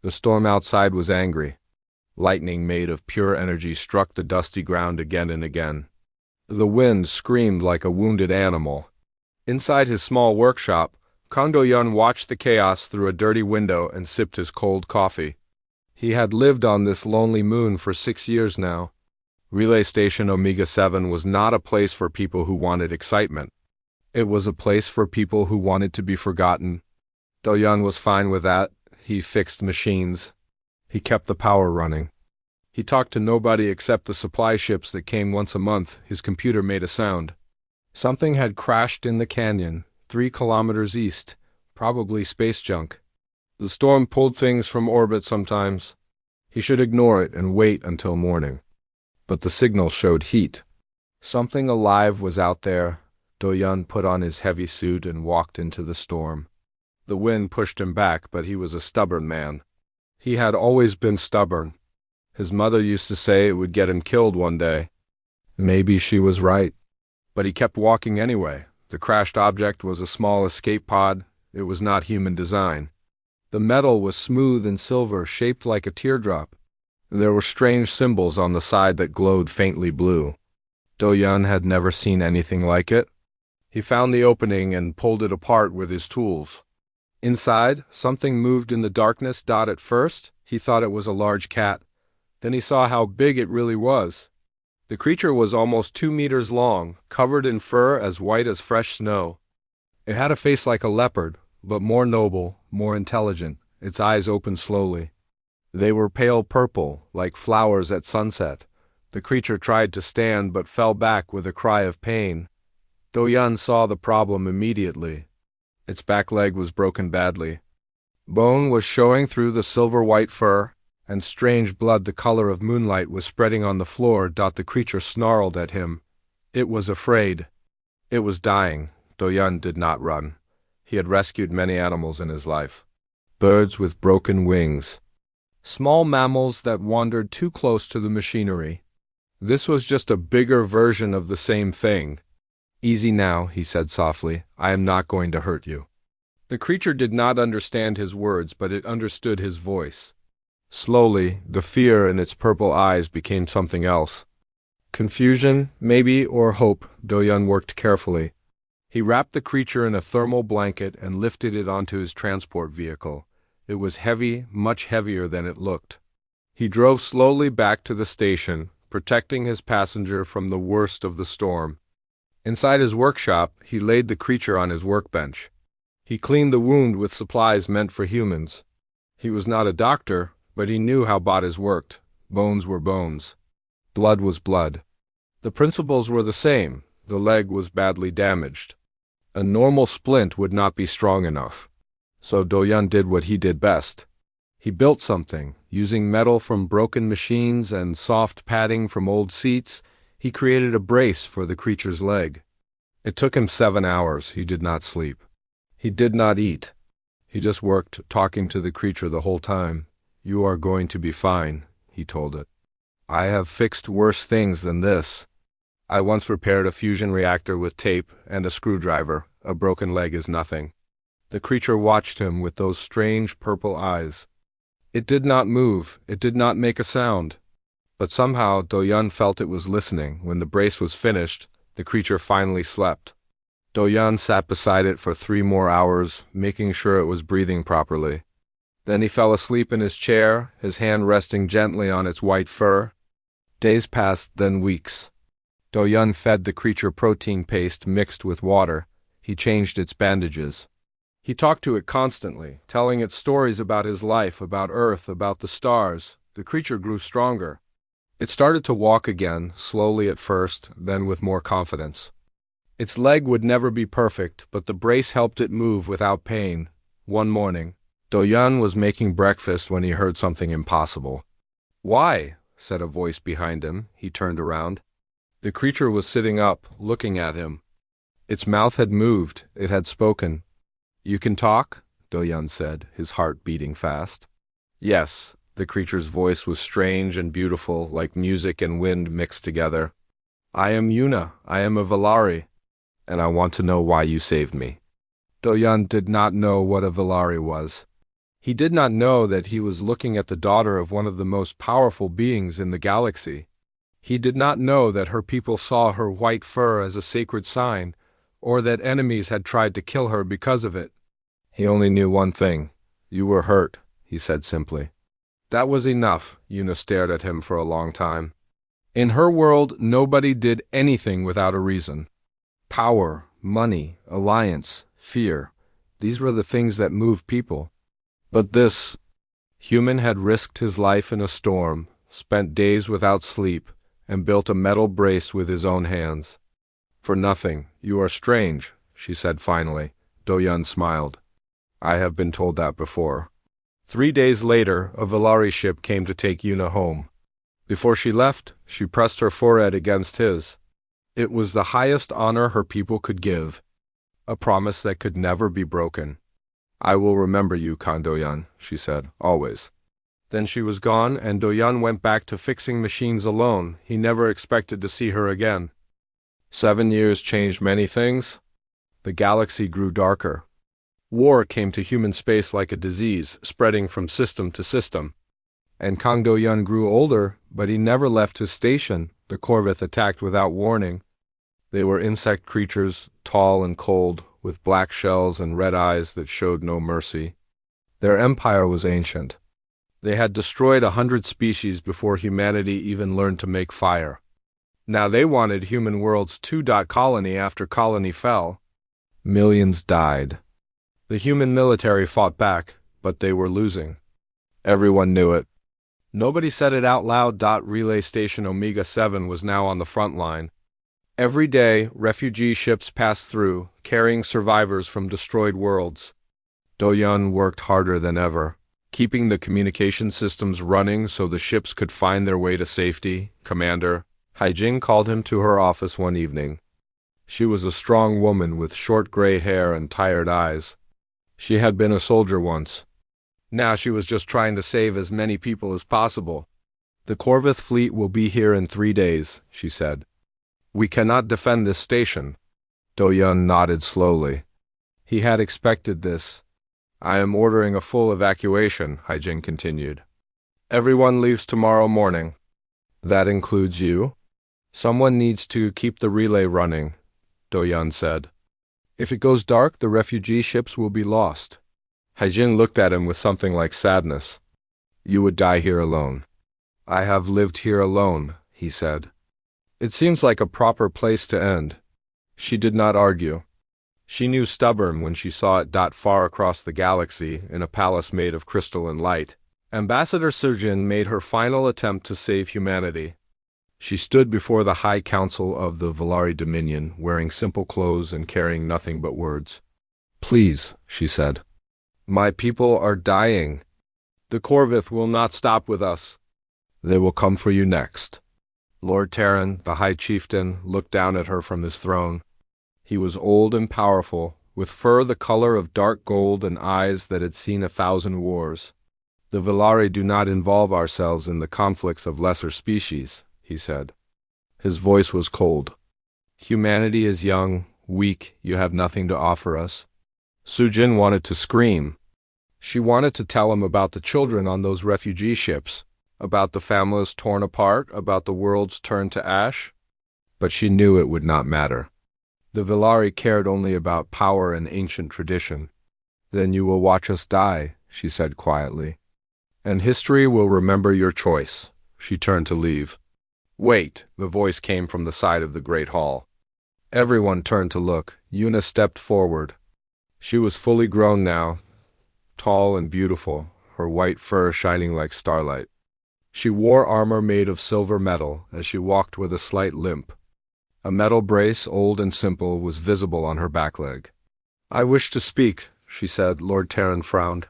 The storm outside was angry. Lightning made of pure energy struck the dusty ground again and again. The wind screamed like a wounded animal. Inside his small workshop, Kang Do-yeon watched the chaos through a dirty window and sipped his cold coffee. He had lived on this lonely moon for 6 years now. Relay Station Omega 7 was not a place for people who wanted excitement. It was a place for people who wanted to be forgotten. Do-yeon was fine with that. He fixed machines. He kept the power running. He talked to nobody except the supply ships that came once a month. His computer made a sound. Something had crashed in the canyon, 3 kilometers east, probably space junk. The storm pulled things from orbit sometimes. He should ignore it and wait until morning. But the signal showed heat. Something alive was out there. Do-yeon put on his heavy suit and walked into the storm. The wind pushed him back, but he was a stubborn man. He had always been stubborn. His mother used to say it would get him killed one day. Maybe she was right. But he kept walking anyway. The crashed object was a small escape pod. It was not human design. The metal was smooth and silver, shaped like a teardrop. There were strange symbols on the side that glowed faintly blue. Do-yeon had never seen anything like it. He found the opening and pulled it apart with his tools. Inside, something moved in the darkness. At first, he thought it was a large cat. Then he saw how big it really was. The creature was almost 2 meters long, covered in fur as white as fresh snow. It had a face like a leopard, but more noble, more intelligent. Its eyes opened slowly. They were pale purple, like flowers at sunset. The creature tried to stand but fell back with a cry of pain. Do-yeon saw the problem immediately. Its back leg was broken badly. Bone was showing through the silver-white fur, and strange blood the color of moonlight was spreading on the floor. The creature snarled at him. It was afraid. It was dying. Do-yeon did not run. He had rescued many animals in his life. Birds with broken wings. Small mammals that wandered too close to the machinery. This was just a bigger version of the same thing. "Easy now," he said softly. "I am not going to hurt you." The creature did not understand his words, but it understood his voice. Slowly, the fear in its purple eyes became something else. Confusion, maybe, or hope. Do-yeon worked carefully. He wrapped the creature in a thermal blanket and lifted it onto his transport vehicle. It was heavy, much heavier than it looked. He drove slowly back to the station, protecting his passenger from the worst of the storm. Inside his workshop, he laid the creature on his workbench. He cleaned the wound with supplies meant for humans. He was not a doctor, but he knew how bodies worked. Bones were bones. Blood was blood. The principles were the same. The leg was badly damaged. A normal splint would not be strong enough. So Do-yeon did what he did best. He built something. Using metal from broken machines and soft padding from old seats, he created a brace for the creature's leg. It took him 7 hours. He did not sleep. He did not eat. He just worked, talking to the creature the whole time. "You are going to be fine," he told it. "I have fixed worse things than this. I once repaired a fusion reactor with tape and a screwdriver. A broken leg is nothing." The creature watched him with those strange purple eyes. It did not move. It did not make a sound. But somehow Do-yeon felt it was listening. When the brace was finished, the creature finally slept. Do-yeon sat beside it for 3 more hours, making sure it was breathing properly. Then he fell asleep in his chair, his hand resting gently on its white fur. Days passed, then weeks. Do-yeon fed the creature protein paste mixed with water. He changed its bandages. He talked to it constantly, telling it stories about his life, about Earth, about the stars. The creature grew stronger. It started to walk again, slowly at first, then with more confidence. Its leg would never be perfect, but the brace helped it move without pain. One morning, Do-yeon was making breakfast when he heard something impossible. "Why?" said a voice behind him. He turned around. The creature was sitting up, looking at him. Its mouth had moved. It had spoken. "You can talk?" Do-yeon said, his heart beating fast. "Yes." The creature's voice was strange and beautiful, like music and wind mixed together. "I am Yuna. I am a Valari, and I want to know why you saved me." Do-yeon did not know what a Valari was. He did not know that he was looking at the daughter of one of the most powerful beings in the galaxy. He did not know that her people saw her white fur as a sacred sign, or that enemies had tried to kill her because of it. He only knew one thing. "You were hurt," he said simply. That was enough. Yuna stared at him for a long time. In her world, nobody did anything without a reason. Power, money, alliance, fear. These were the things that moved people. But this human had risked his life in a storm, spent days without sleep, and built a metal brace with his own hands. "For nothing. You are strange," she said finally. Do-Yun smiled. "I have been told that before." 3 days later, a Valari ship came to take Yuna home. Before she left, she pressed her forehead against his. It was the highest honor her people could give, a promise that could never be broken. "I will remember you, Khan Do-Yun," she said, "always." Then she was gone, and Do-Yun went back to fixing machines alone. He never expected to see her again. 7 years changed many things. The galaxy grew darker. War came to human space like a disease, spreading from system to system. And Kang Do-Yun grew older, but he never left his station. The Corvith attacked without warning. They were insect creatures, tall and cold, with black shells and red eyes that showed no mercy. Their empire was ancient. They had destroyed 100 species before humanity even learned to make fire. Now they wanted human worlds 2. Colony after colony fell. Millions died. The human military fought back, but they were losing. Everyone knew it. Nobody said it out loud. Relay Station Omega 7 was now on the front line. Every day, refugee ships passed through, carrying survivors from destroyed worlds. Do-Yun worked harder than ever, keeping the communication systems running so the ships could find their way to safety. Commander Haijing called him to her office one evening. She was a strong woman with short gray hair and tired eyes. She had been a soldier once. Now she was just trying to save as many people as possible. "The Corvith fleet will be here in 3 days," she said. "We cannot defend this station." Do-Yun nodded slowly. He had expected this. "I am ordering a full evacuation," Haijing continued. "Everyone leaves tomorrow morning." "That includes you?" "Someone needs to keep the relay running," Do-Yun said. "If it goes dark, the refugee ships will be lost." Haijing looked at him with something like sadness. "You would die here alone." "I have lived here alone," he said. "It seems like a proper place to end." She did not argue. She knew stubborn when she saw it. Far across the galaxy, in a palace made of crystal and light, Ambassador Sujin made her final attempt to save humanity. She stood before the High Council of the Valari Dominion, wearing simple clothes and carrying nothing but words. "Please," she said. "My people are dying. The Corvith will not stop with us. They will come for you next." Lord Terran, the High Chieftain, looked down at her from his throne. He was old and powerful, with fur the color of dark gold and eyes that had seen 1,000 wars. "The Valari do not involve ourselves in the conflicts of lesser species," he said. His voice was cold. "Humanity is young, weak. You have nothing to offer us." Sujin wanted to scream. She wanted to tell him about the children on those refugee ships, about the families torn apart, about the worlds turned to ash. But she knew it would not matter. The Valari cared only about power and ancient tradition. "Then you will watch us die," she said quietly. "And history will remember your choice." She turned to leave. "Wait," the voice came from the side of the great hall. Everyone turned to look. Yuna stepped forward. She was fully grown now, tall and beautiful, her white fur shining like starlight. She wore armor made of silver metal as she walked with a slight limp. A metal brace, old and simple, was visible on her back leg. "I wish to speak," she said. Lord Terran frowned.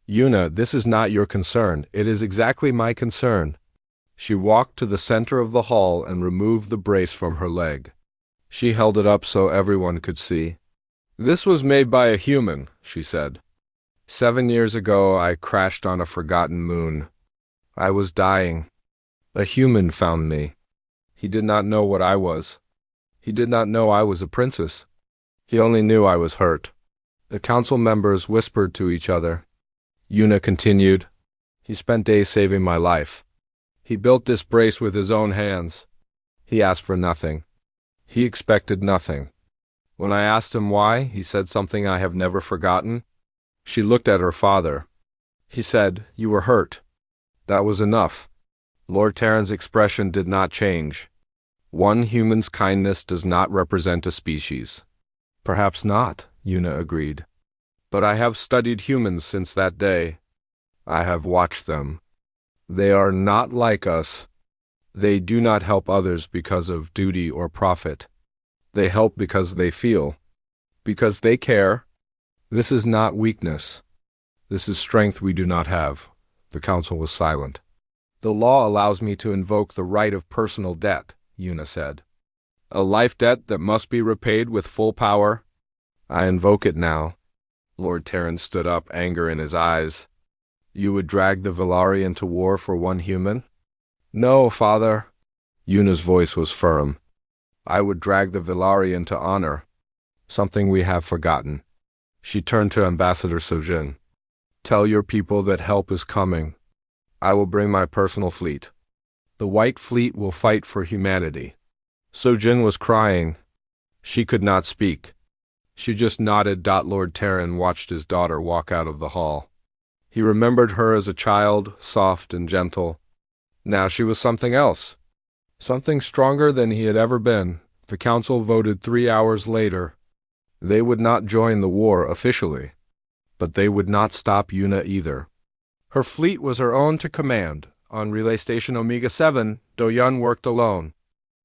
"Yuna, this is not your concern. It is exactly my concern." She walked to the center of the hall and removed the brace from her leg. She held it up so everyone could see. "This was made by a human," she said. 7 years ago, I crashed on a forgotten moon. I was dying. A human found me. He did not know what I was. He did not know I was a princess. He only knew I was hurt." The council members whispered to each other. Yuna continued. He spent days saving my life. He built this brace with his own hands. He asked for nothing. He expected nothing. When I asked him why, he said something I have never forgotten. She looked at her father. He said, "You were hurt." That was enough. Lord Terran's expression did not change. One human's kindness does not represent a species. Perhaps not, Yuna agreed. But I have studied humans since that day. I have watched them. They are not like us. They do not help others because of duty or profit. They help because they feel. Because they care. This is not weakness. This is strength we do not have. The council was silent. The law allows me to invoke the right of personal debt, Yuna said. A life debt that must be repaid with full power. I invoke it now. Lord Terran stood up, anger in his eyes. You would drag the Velari into war for one human? No, father. Yuna's voice was firm. I would drag the Velari into honor. Something we have forgotten. She turned to Ambassador Sojin. Tell your people that help is coming. I will bring my personal fleet. The White Fleet will fight for humanity. Sojin was crying. She could not speak. She just nodded. Lord Terran watched his daughter walk out of the hall. He remembered her as a child, soft and gentle. Now she was something else. Something stronger than he had ever been. The council voted 3 hours later. They would not join the war officially. But they would not stop Yuna either. Her fleet was her own to command. On Relay Station Omega-7, Do-Yun worked alone.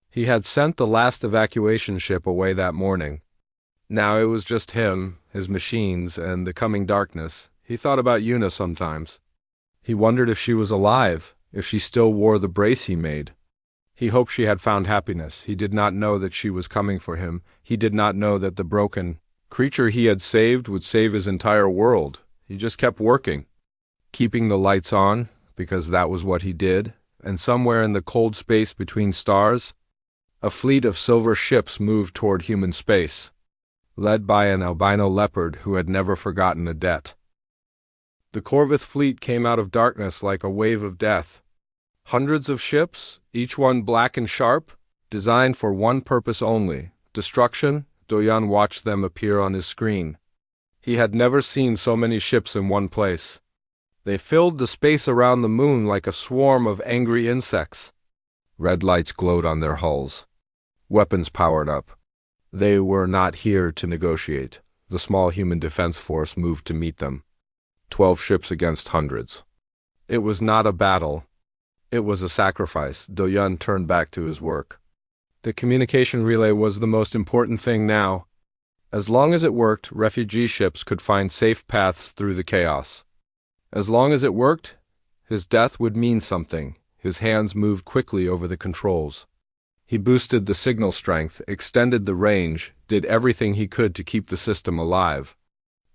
He had sent the last evacuation ship away that morning. Now it was just him, his machines, and the coming darkness. He thought about Yuna sometimes. He wondered if she was alive, if she still wore the brace he made. He hoped she had found happiness. He did not know that she was coming for him. He did not know that the broken creature he had saved would save his entire world. He just kept working, keeping the lights on, because that was what he did, and somewhere in the cold space between stars, a fleet of silver ships moved toward human space, led by an albino leopard who had never forgotten a debt. The Corvith fleet came out of darkness like a wave of death. Hundreds of ships, each one black and sharp, designed for one purpose only, destruction. Do-Yun watched them appear on his screen. He had never seen so many ships in one place. They filled the space around the moon like a swarm of angry insects. Red lights glowed on their hulls. Weapons powered up. They were not here to negotiate. The small human defense force moved to meet them. 12 ships against hundreds. It was not a battle. It was a sacrifice. Do-Yun turned back to his work. The communication relay was the most important thing now. As long as it worked, refugee ships could find safe paths through the chaos. As long as it worked, his death would mean something. His hands moved quickly over the controls. He boosted the signal strength, extended the range, did everything he could to keep the system alive.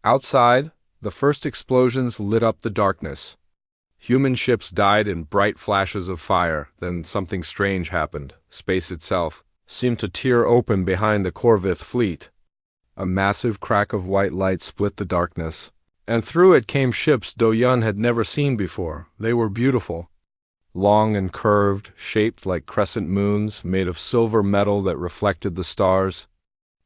Outside, the first explosions lit up the darkness. Human ships died in bright flashes of fire. Then something strange happened. Space itself seemed to tear open behind the Corvith fleet. A massive crack of white light split the darkness, and through it came ships Do-Yun had never seen before. They were beautiful. Long and curved, shaped like crescent moons, made of silver metal that reflected the stars.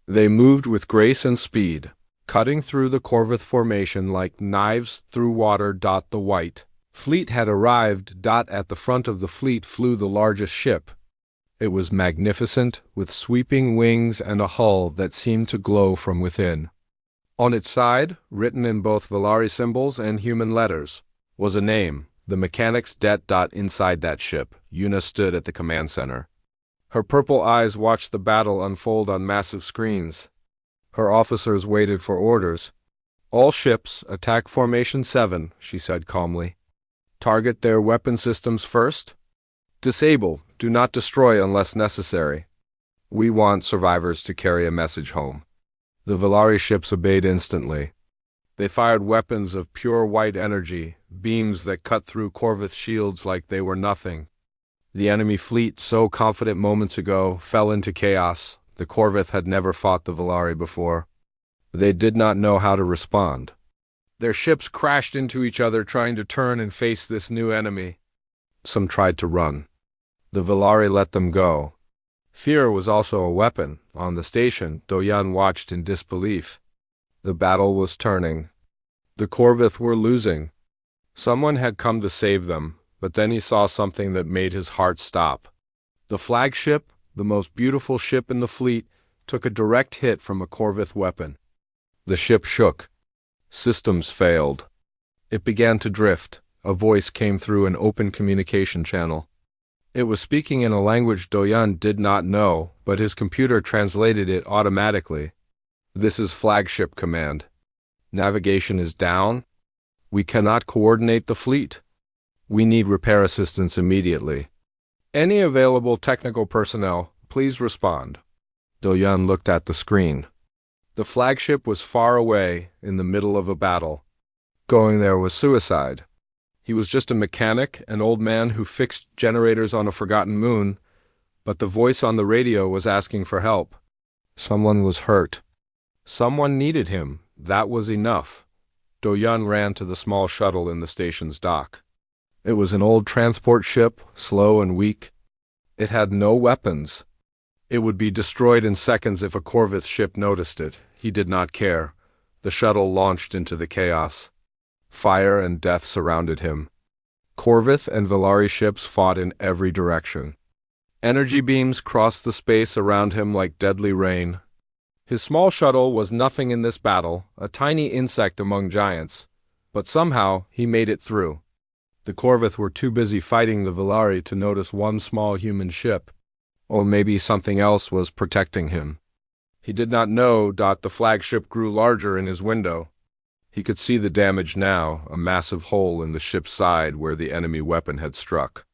They moved with grace and speed, cutting through the Corvith formation like knives through water. The white fleet had arrived. At the front of the fleet flew the largest ship. It was magnificent, with sweeping wings and a hull that seemed to glow from within. On its side, written in both Velari symbols and human letters, was a name, the Mechanic's Debt. Inside that ship, Yuna stood at the command center. Her purple eyes watched the battle unfold on massive screens. Her officers waited for orders. All ships, attack Formation 7, she said calmly. Target their weapon systems first. Disable, do not destroy unless necessary. We want survivors to carry a message home. The Velari ships obeyed instantly. They fired weapons of pure white energy, beams that cut through Corvith shields like they were nothing. The enemy fleet, so confident moments ago, fell into chaos. The Corvith had never fought the Velari before. They did not know how to respond. Their ships crashed into each other, trying to turn and face this new enemy. Some tried to run. The Valari let them go. Fear was also a weapon. On the station, Do-Yun watched in disbelief. The battle was turning. The Corvith were losing. Someone had come to save them, but then he saw something that made his heart stop. The flagship, the most beautiful ship in the fleet, took a direct hit from a Corvith weapon. The ship shook. Systems failed. It began to drift. A voice came through an open communication channel. It was speaking in a language Do-Yun did not know, but his computer translated it automatically. This is flagship command. Navigation is down. We cannot coordinate the fleet. We need repair assistance immediately. Any available technical personnel, please respond. Do-Yun looked at the screen. The flagship was far away, in the middle of a battle. Going there was suicide. He was just a mechanic, an old man who fixed generators on a forgotten moon, but the voice on the radio was asking for help. Someone was hurt. Someone needed him. That was enough. Do-Yun ran to the small shuttle in the station's dock. It was an old transport ship, slow and weak. It had no weapons. It would be destroyed in seconds if a Corvith ship noticed it. He did not care. The shuttle launched into the chaos. Fire and death surrounded him. Corvith and Valari ships fought in every direction. Energy beams crossed the space around him like deadly rain. His small shuttle was nothing in this battle, a tiny insect among giants, but somehow he made it through. The Corvith were too busy fighting the Valari to notice one small human ship. Or maybe something else was protecting him. He did not know. The flagship grew larger in his window. He could see the damage now, a massive hole in the ship's side where the enemy weapon had struck.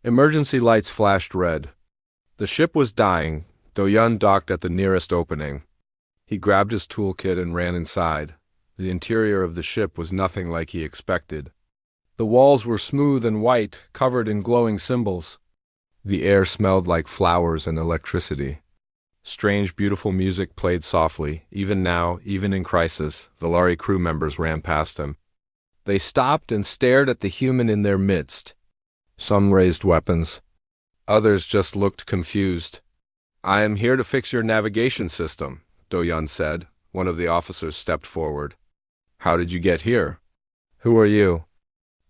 Emergency lights flashed red. The ship was dying. Do-Yun docked at the nearest opening. He grabbed his toolkit and ran inside. The interior of the ship was nothing like he expected. The walls were smooth and white, covered in glowing symbols. The air smelled like flowers and electricity. Strange, beautiful music played softly. Even now, even in crisis, Valari crew members ran past him. They stopped and stared at the human in their midst. Some raised weapons. Others just looked confused. "I am here to fix your navigation system," Do-Yun said. One of the officers stepped forward. "How did you get here?" "Who are you?"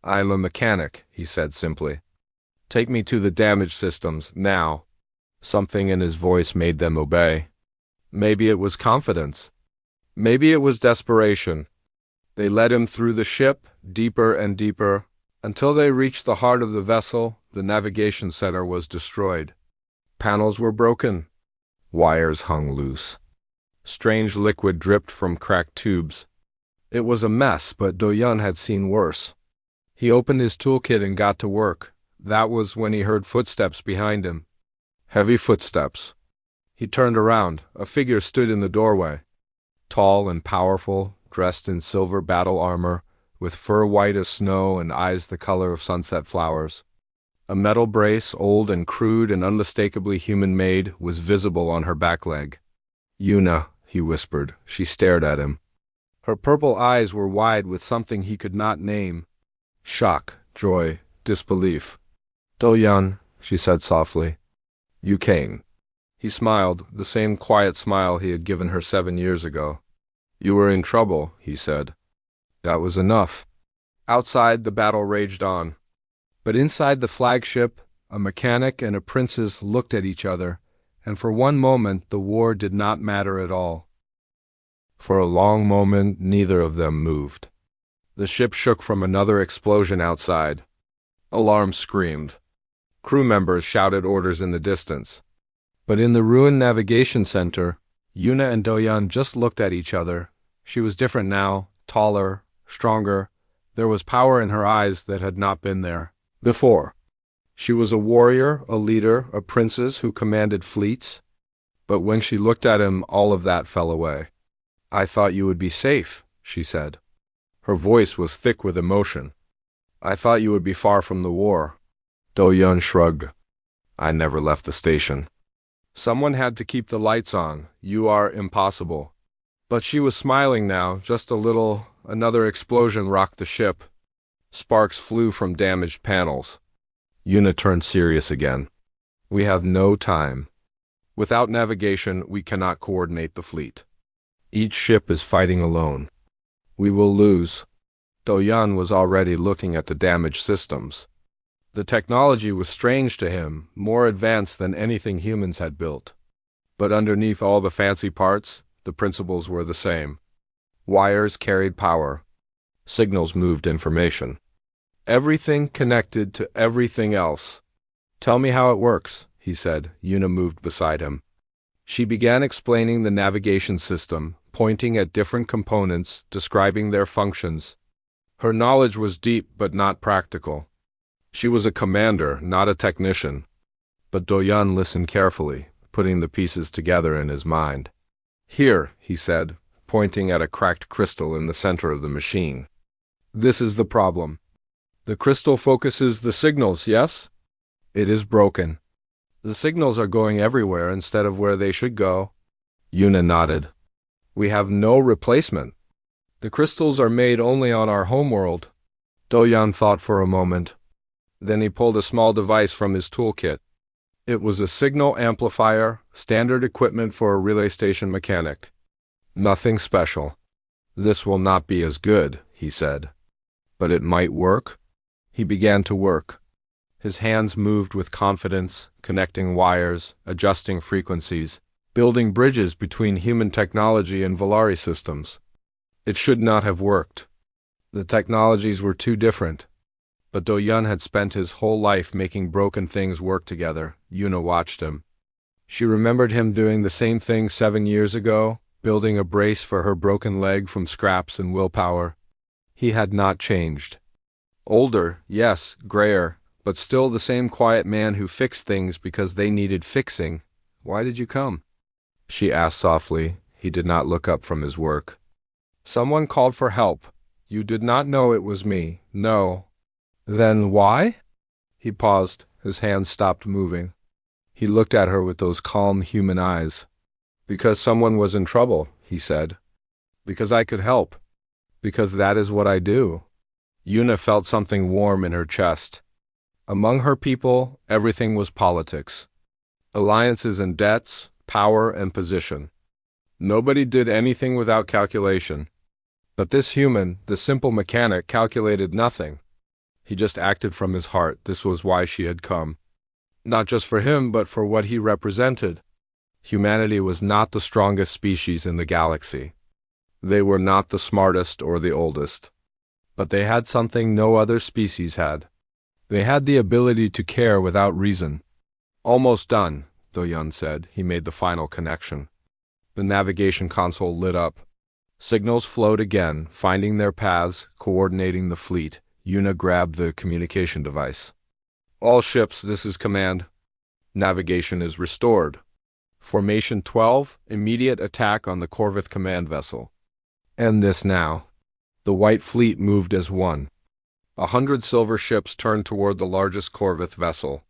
"I'm a mechanic," he said simply. "Take me to the damage systems, now." Something in his voice made them obey. Maybe it was confidence. Maybe it was desperation. They led him through the ship, deeper and deeper, until they reached the heart of the vessel. The navigation center was destroyed. Panels were broken. Wires hung loose. Strange liquid dripped from cracked tubes. It was a mess, but Do-Yun had seen worse. He opened his toolkit and got to work. That was when he heard footsteps behind him. Heavy footsteps. He turned around. A figure stood in the doorway. Tall and powerful, dressed in silver battle armor, with fur white as snow and eyes the color of sunset flowers. A metal brace, old and crude and unmistakably human-made, was visible on her back leg. "Yuna," he whispered. She stared at him. Her purple eyes were wide with something he could not name. Shock, joy, disbelief. "Do-Yun," she said softly. "You came." He smiled, the same quiet smile he had given her 7 years ago. "You were in trouble," he said. That was enough. Outside, the battle raged on. But inside the flagship, a mechanic and a princess looked at each other, and for one moment the war did not matter at all. For a long moment, neither of them moved. The ship shook from another explosion outside. Alarms screamed. Crew members shouted orders in the distance. But in the ruined navigation center, Yuna and Do-Yun just looked at each other. She was different now, taller, stronger. There was power in her eyes that had not been there before. She was a warrior, a leader, a princess who commanded fleets. But when she looked at him, all of that fell away. "I thought you would be safe," she said. Her voice was thick with emotion. "I thought you would be far from the war." Do-Yun shrugged. "I never left the station. Someone had to keep the lights on. You are impossible." But she was smiling now, just a little, another explosion rocked the ship. Sparks flew from damaged panels. Yuna turned serious again. We have no time. Without navigation, we cannot coordinate the fleet. Each ship is fighting alone. We will lose. Do-Yun was already looking at the damaged systems. The technology was strange to him, more advanced than anything humans had built. But underneath all the fancy parts, the principles were the same. Wires carried power. Signals moved information. Everything connected to everything else. Tell me how it works, he said. Yuna moved beside him. She began explaining the navigation system, pointing at different components, describing their functions. Her knowledge was deep but not practical. She was a commander, not a technician. But Do-Yun listened carefully, putting the pieces together in his mind. Here, he said, pointing at a cracked crystal in the center of the machine. This is the problem. The crystal focuses the signals, yes? It is broken. The signals are going everywhere instead of where they should go. Yuna nodded. We have no replacement. The crystals are made only on our homeworld. Do-Yun thought for a moment. Then he pulled a small device from his toolkit. It was a signal amplifier, standard equipment for a relay station mechanic. Nothing special. This will not be as good, he said. But it might work. He began to work. His hands moved with confidence, connecting wires, adjusting frequencies, building bridges between human technology and Volari systems. It should not have worked. The technologies were too different. But Do-Yun had spent his whole life making broken things work together. Yuna watched him. She remembered him doing the same thing 7 years ago, building a brace for her broken leg from scraps and willpower. He had not changed. Older, yes, grayer, but still the same quiet man who fixed things because they needed fixing. Why did you come? She asked softly. He did not look up from his work. Someone called for help. You did not know it was me. No. Then why? He paused. His hands stopped moving. He looked at her with those calm human eyes. Because someone was in trouble, he said. Because I could help. Because that is what I do. Yuna felt something warm in her chest. Among her people, everything was politics. Alliances and debts, power and position. Nobody did anything without calculation. But this human, the simple mechanic, calculated nothing. He just acted from his heart. This was why she had come. Not just for him, but for what he represented. Humanity was not the strongest species in the galaxy. They were not the smartest or the oldest. But they had something no other species had. They had the ability to care without reason. Almost done, Do-Yun said. He made the final connection. The navigation console lit up. Signals flowed again, finding their paths, coordinating the fleet. Yuna grabbed the communication device. All ships, this is command. Navigation is restored. Formation 12, immediate attack on the Corvith command vessel. End this now. The White Fleet moved as one. 100 silver ships turned toward the largest Corvith vessel.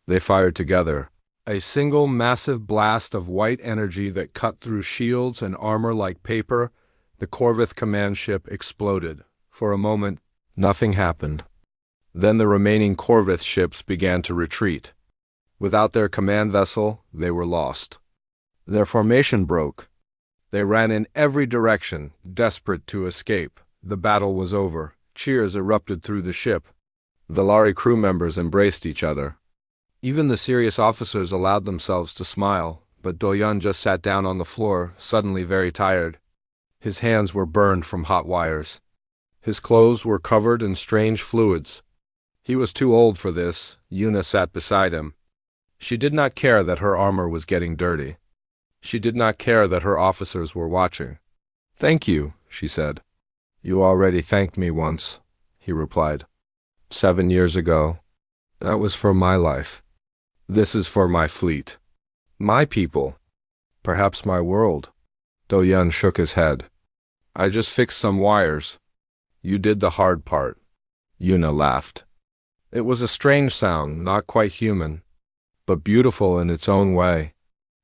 They fired together. A single massive blast of white energy that cut through shields and armor like paper. The Corvith command ship exploded. For a moment, nothing happened. Then the remaining Corvith ships began to retreat. Without their command vessel, they were lost. Their formation broke. They ran in every direction, desperate to escape. The battle was over. Cheers erupted through the ship. Volari crew members embraced each other. Even the serious officers allowed themselves to smile, but Do-Yun just sat down on the floor, suddenly very tired. His hands were burned from hot wires. His clothes were covered in strange fluids. He was too old for this. Yuna sat beside him. She did not care that her armor was getting dirty. She did not care that her officers were watching. Thank you, she said. You already thanked me once, he replied. 7 years ago. That was for my life. This is for my fleet. My people. Perhaps my world. Do-Yun shook his head. I just fixed some wires. You did the hard part. Yuna laughed. It was a strange sound, not quite human, but beautiful in its own way.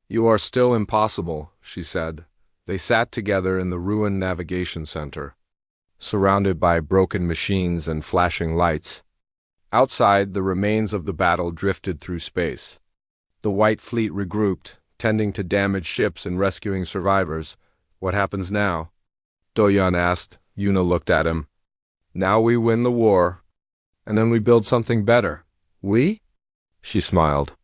You are still impossible, she said. They sat together in the ruined navigation center. surrounded by broken machines and flashing lights. Outside, the remains of the battle drifted through space. The White Fleet regrouped, tending to damaged ships and rescuing survivors. What happens now? Do-yeon asked. Yuna looked at him. Now we win the war, and then we build something better. We? She smiled.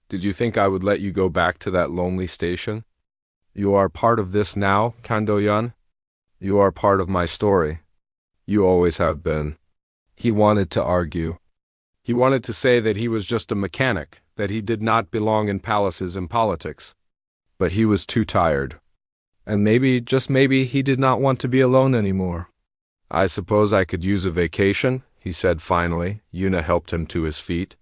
Did you think I would let you go back to that lonely station? You are part of this now, Kan Do-yeon. You are part of my story. You always have been. He wanted to argue. He wanted to say that he was just a mechanic, that he did not belong in palaces and politics. But he was too tired. And maybe, just maybe, he did not want to be alone anymore. I suppose I could use a vacation, he said finally. Yuna helped him to his feet.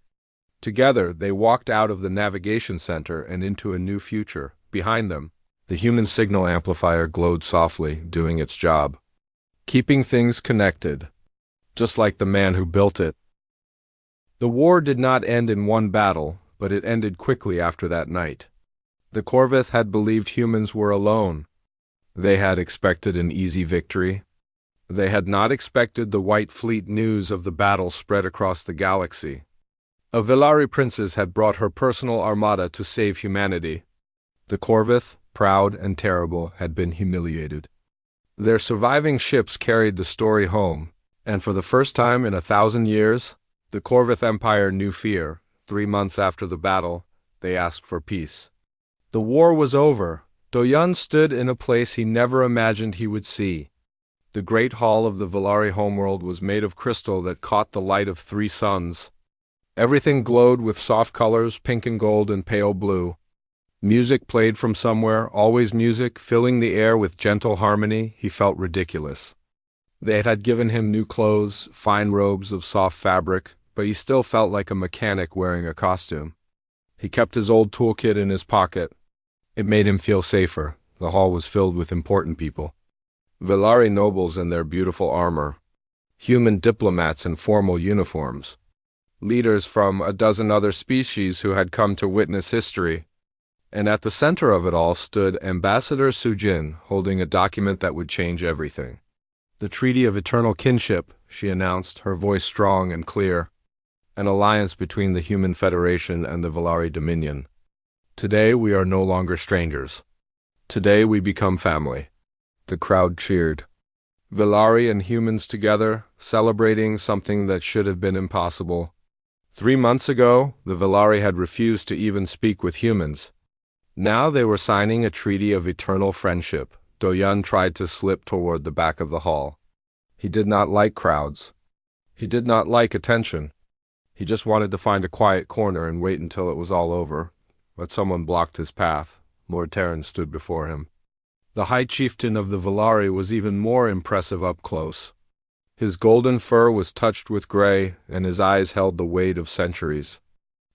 Together, they walked out of the navigation center and into a new future. Behind them, the human signal amplifier glowed softly, doing its job. Keeping things connected. Just like the man who built it. The war did not end in one battle, but it ended quickly after that night. The Corvith had believed humans were alone. They had expected an easy victory. They had not expected the White Fleet news of the battle spread across the galaxy. A Velari princess had brought her personal armada to save humanity. The Corvith, proud and terrible, had been humiliated. Their surviving ships carried the story home, and for the first time in 1,000 years, the Corvith Empire knew fear. 3 months after the battle, they asked for peace. The war was over. Do-yeon stood in a place he never imagined he would see. The great hall of the Velari homeworld was made of crystal that caught the light of 3 suns. Everything glowed with soft colors, pink and gold and pale blue. Music played from somewhere, always music, filling the air with gentle harmony. He felt ridiculous. They had given him new clothes, fine robes of soft fabric, but he still felt like a mechanic wearing a costume. He kept his old toolkit in his pocket. It made him feel safer. The hall was filled with important people. Velari nobles in their beautiful armor. Human diplomats in formal uniforms. Leaders from a dozen other species who had come to witness history. And at the center of it all stood Ambassador Sujin, holding a document that would change everything. The Treaty of Eternal Kinship, she announced, her voice strong and clear. An alliance between the Human Federation and the Velari Dominion. Today we are no longer strangers. Today we become family. The crowd cheered. Velari and humans together, celebrating something that should have been impossible. 3 months ago, the Velari had refused to even speak with humans. Now they were signing a treaty of eternal friendship. Do-yeon tried to slip toward the back of the hall. He did not like crowds. He did not like attention. He just wanted to find a quiet corner and wait until it was all over. But someone blocked his path. Lord Terran stood before him. The High Chieftain of the Velari was even more impressive up close. His golden fur was touched with gray, and his eyes held the weight of centuries.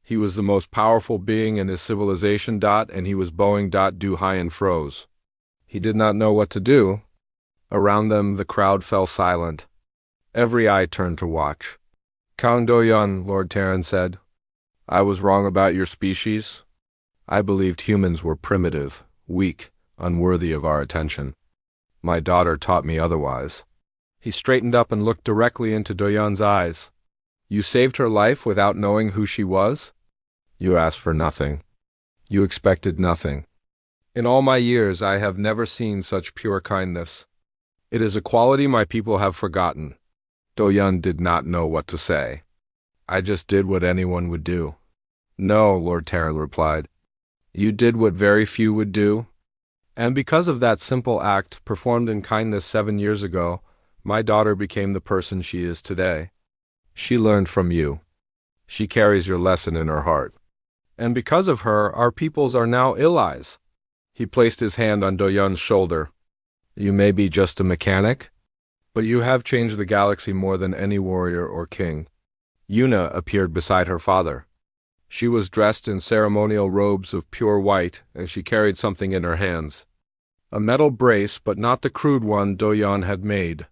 He was the most powerful being in his civilization. And he was bowing. Do high and froze. He did not know what to do. Around them, the crowd fell silent. Every eye turned to watch. Kang Do-yeon, Lord Terran said. I was wrong about your species. I believed humans were primitive, weak, unworthy of our attention. My daughter taught me otherwise. He straightened up and looked directly into Do-yeon's eyes. You saved her life without knowing who she was? You asked for nothing. You expected nothing. In all my years, I have never seen such pure kindness. It is a quality my people have forgotten. Do-yeon did not know what to say. I just did what anyone would do. No, Lord Terran replied. You did what very few would do. And because of that simple act performed in kindness 7 years ago, my daughter became the person she is today. She learned from you. She carries your lesson in her heart. And because of her, our peoples are now allies. He placed his hand on Do-yeon's shoulder. You may be just a mechanic, but you have changed the galaxy more than any warrior or king. Yuna appeared beside her father. She was dressed in ceremonial robes of pure white, and she carried something in her hands. A metal brace, but not the crude one Do-yeon had made.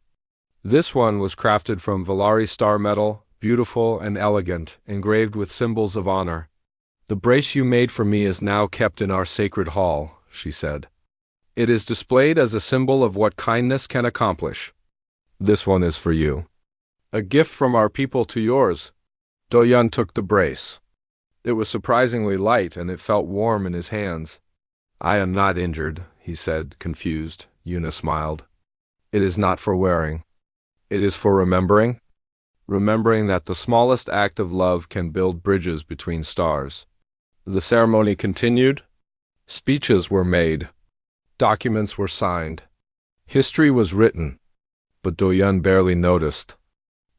This one was crafted from Velari star metal, beautiful and elegant, engraved with symbols of honor. The brace you made for me is now kept in our sacred hall, she said. It is displayed as a symbol of what kindness can accomplish. This one is for you. A gift from our people to yours. Do-yun took the brace. It was surprisingly light and it felt warm in his hands. I am not injured, he said, confused. Yuna smiled. It is not for wearing. It is for remembering. Remembering that the smallest act of love can build bridges between stars. The ceremony continued. Speeches were made. Documents were signed. History was written. But Do-yun barely noticed.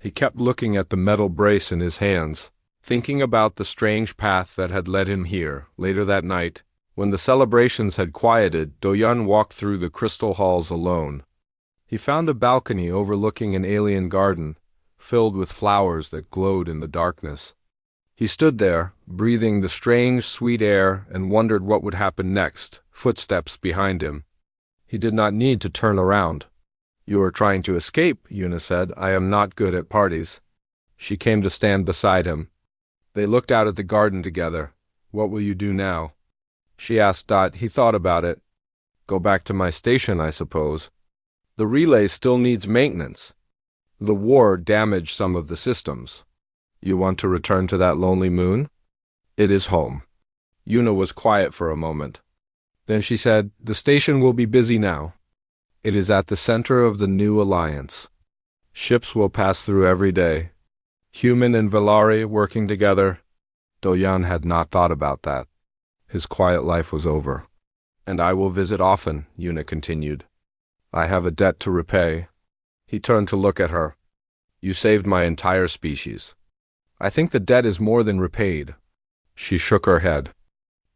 He kept looking at the metal brace in his hands, thinking about the strange path that had led him here. Later that night, when the celebrations had quieted, Do-yun walked through the crystal halls alone. He found a balcony overlooking an alien garden, filled with flowers that glowed in the darkness. He stood there, breathing the strange, sweet air, and wondered what would happen next. Footsteps behind him. He did not need to turn around. You are trying to escape, Yuna said. I am not good at parties. She came to stand beside him. They looked out at the garden together. What will you do now? She asked. He thought about it. Go back to my station, I suppose. The relay still needs maintenance. The war damaged some of the systems. You want to return to that lonely moon? It is home. Yuna was quiet for a moment. Then she said, the station will be busy now. It is at the center of the new alliance. Ships will pass through every day. Human and Valari working together. Do-yun had not thought about that. His quiet life was over. And I will visit often, Yuna continued. I have a debt to repay. He turned to look at her. You saved my entire species. I think the debt is more than repaid. She shook her head.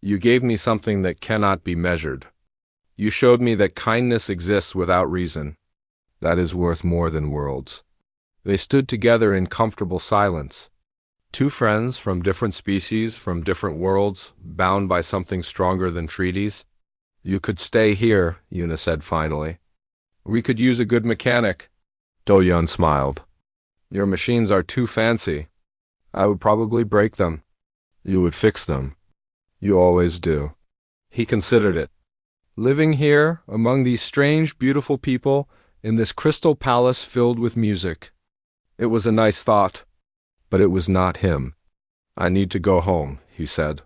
You gave me something that cannot be measured. You showed me that kindness exists without reason. That is worth more than worlds. They stood together in comfortable silence. Two friends from different species, from different worlds, bound by something stronger than treaties. You could stay here, Yuna said finally. We could use a good mechanic. Do-yun smiled. Your machines are too fancy. I would probably break them. You would fix them. You always do. He considered it. Living here, among these strange, beautiful people, in this crystal palace filled with music. It was a nice thought, but it was not him. I need to go home, he said.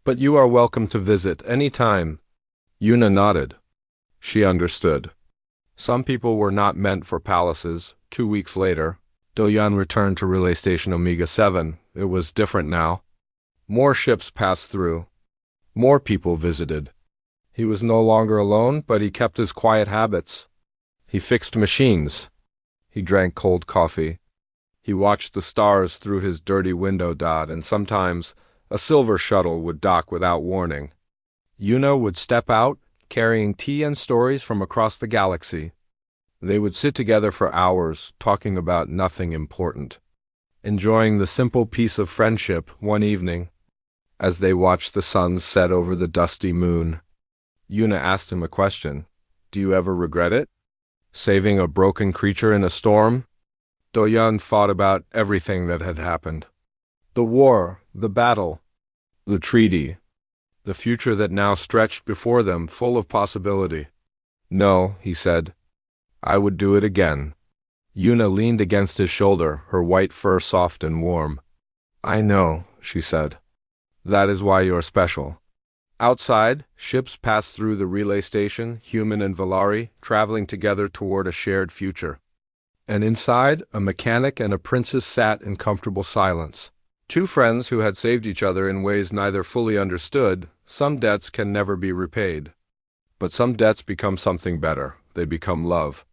But you are welcome to visit any time. Yuna nodded. She understood. Some people were not meant for palaces. 2 weeks later, Do-yun returned to Relay Station Omega 7. It was different now. More ships passed through. More people visited. He was no longer alone, but he kept his quiet habits. He fixed machines. He drank cold coffee. He watched the stars through his dirty window. And sometimes a silver shuttle would dock without warning. Yuna would step out, carrying tea and stories from across the galaxy. They would sit together for hours, talking about nothing important, enjoying the simple peace of friendship. One evening, as they watched the sun set over the dusty moon, Yuna asked him a question. Do you ever regret it? Saving a broken creature in a storm? Do-yun thought about everything that had happened. The war, the battle, the treaty, the future that now stretched before them, full of possibility. No, he said. I would do it again. Yuna leaned against his shoulder, her white fur soft and warm. I know, she said. That is why you're special. Outside, ships passed through the relay station, human and Valari, traveling together toward a shared future. And inside, a mechanic and a princess sat in comfortable silence. Two friends who had saved each other in ways neither fully understood. Some debts can never be repaid. But some debts become something better. They become love.